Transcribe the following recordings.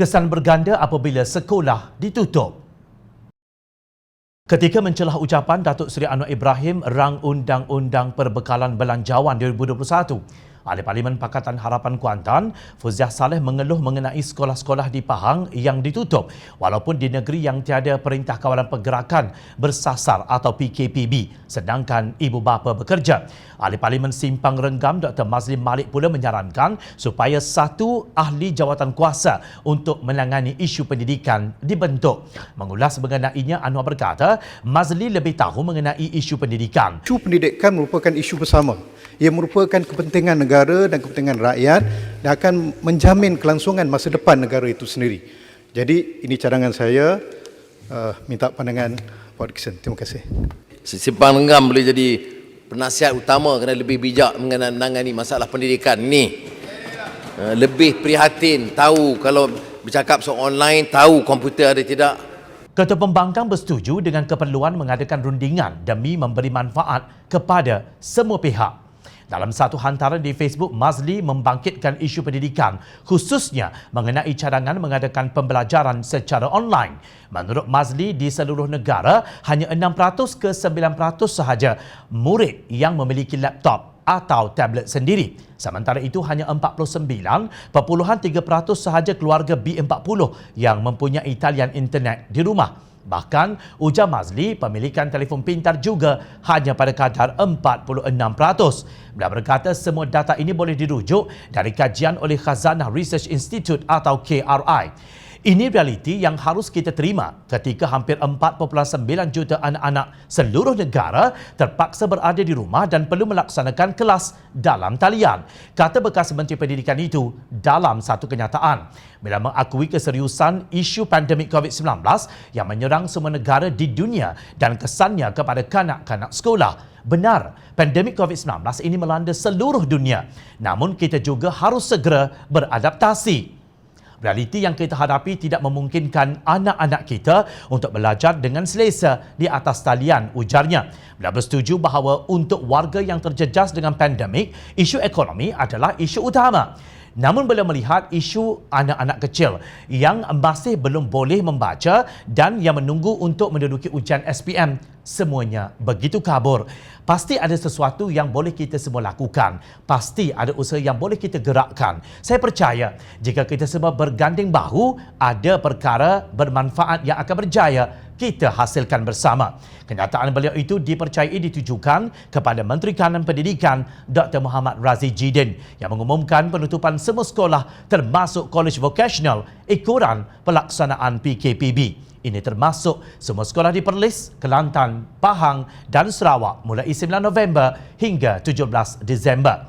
kesan berganda apabila sekolah ditutup. Ketika mencelah ucapan Datuk Seri Anwar Ibrahim rang Undang-Undang Perbekalan Belanjawan 2021, Ahli Parlimen Pakatan Harapan Kuantan, Fuziah Saleh mengeluh mengenai sekolah-sekolah di Pahang yang ditutup walaupun di negeri yang tiada Perintah Kawalan Pergerakan Bersasar atau PKPB sedangkan ibu bapa bekerja. Ahli Parlimen Simpang Renggam Dr. Mazlim Malik pula menyarankan supaya satu ahli jawatan kuasa untuk menangani isu pendidikan dibentuk. Mengulas mengenainya, Anwar berkata, Mazli lebih tahu mengenai isu pendidikan. Isu pendidikan merupakan isu bersama. Ia merupakan kepentingan negara dan kepentingan rakyat dan akan menjamin kelangsungan masa depan negara itu sendiri. Jadi ini cadangan saya, minta pandangan Pak Dixon. Terima kasih. Simpang Renggam boleh jadi penasihat utama kerana lebih bijak menangani masalah pendidikan ni. Lebih prihatin, tahu kalau bercakap soal online, tahu komputer ada tidak. Ketua Pembangkang bersetuju dengan keperluan mengadakan rundingan demi memberi manfaat kepada semua pihak. Dalam satu hantaran di Facebook, Mazli membangkitkan isu pendidikan, khususnya mengenai cadangan mengadakan pembelajaran secara online. Menurut Mazli, di seluruh negara, hanya 6% ke 9% sahaja murid yang memiliki laptop atau tablet sendiri. Sementara itu, hanya 49.3% sahaja keluarga B40 yang mempunyai talian internet di rumah. Bahkan, ujar Mazli, pemilikan telefon pintar juga hanya pada kadar 46%. Beliau berkata semua data ini boleh dirujuk dari kajian oleh Khazanah Research Institute atau KRI. Ini realiti yang harus kita terima ketika hampir 4.9 juta anak-anak seluruh negara terpaksa berada di rumah dan perlu melaksanakan kelas dalam talian, kata bekas Menteri Pendidikan itu dalam satu kenyataan. Bila mengakui keseriusan isu pandemik COVID-19 yang menyerang semua negara di dunia dan kesannya kepada kanak-kanak sekolah. Benar, pandemik COVID-19 ini melanda seluruh dunia. Namun kita juga harus segera beradaptasi. Realiti yang kita hadapi tidak memungkinkan anak-anak kita untuk belajar dengan selesa di atas talian, ujarnya. Beliau bersetuju bahawa untuk warga yang terjejas dengan pandemik, isu ekonomi adalah isu utama. Namun beliau melihat isu anak-anak kecil yang masih belum boleh membaca dan yang menunggu untuk menduduki ujian SPM, semuanya begitu kabur. Pasti ada sesuatu yang boleh kita semua lakukan. Pasti ada usaha yang boleh kita gerakkan. Saya percaya jika kita semua berganding bahu, ada perkara bermanfaat yang akan berjaya kita hasilkan bersama. Kenyataan beliau itu dipercayai ditujukan kepada Menteri Kanan Pendidikan Dr. Muhammad Razif Jidin yang mengumumkan penutupan semua sekolah termasuk kolej vokasional ikuran pelaksanaan PKPB. Ini termasuk semua sekolah di Perlis, Kelantan, Pahang dan Sarawak mulai 9 November hingga 17 Disember.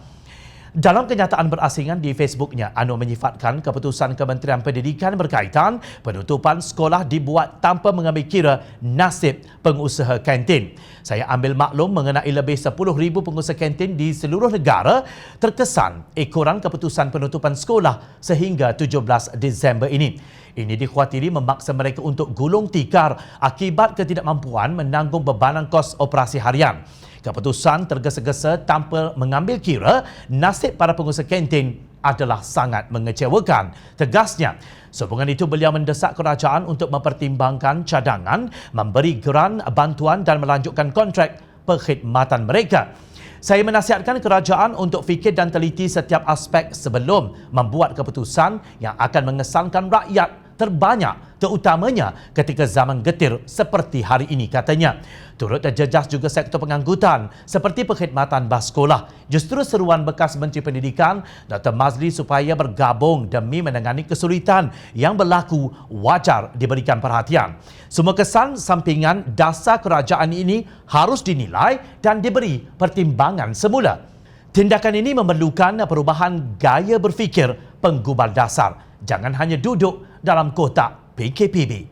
Dalam kenyataan berasingan di Facebooknya, Anwar menyifatkan keputusan Kementerian Pendidikan berkaitan penutupan sekolah dibuat tanpa mengambil kira nasib pengusaha kantin. Saya ambil maklum mengenai lebih 10,000 pengusaha kantin di seluruh negara terkesan ekoran keputusan penutupan sekolah sehingga 17 Disember ini. Ini dikhawatiri memaksa mereka untuk gulung tikar akibat ketidakmampuan menanggung bebanan kos operasi harian. Keputusan tergesa-gesa tanpa mengambil kira nasib para pengusaha kantin adalah sangat mengecewakan, tegasnya. Sehubungan itu, beliau mendesak kerajaan untuk mempertimbangkan cadangan, memberi geran bantuan dan melanjutkan kontrak perkhidmatan mereka. Saya menasihatkan kerajaan untuk fikir dan teliti setiap aspek sebelum membuat keputusan yang akan mengesankan rakyat terbanyak, terutamanya ketika zaman getir seperti hari ini, katanya. Turut terjejas juga sektor pengangkutan seperti perkhidmatan bas sekolah. Justru seruan bekas Menteri Pendidikan Dr. Mazli supaya bergabung demi menangani kesulitan yang berlaku wajar diberikan perhatian. Semua kesan sampingan dasar kerajaan ini harus dinilai dan diberi pertimbangan semula. Tindakan ini memerlukan perubahan gaya berfikir penggubal dasar. Jangan hanya duduk dalam kotak PKPB.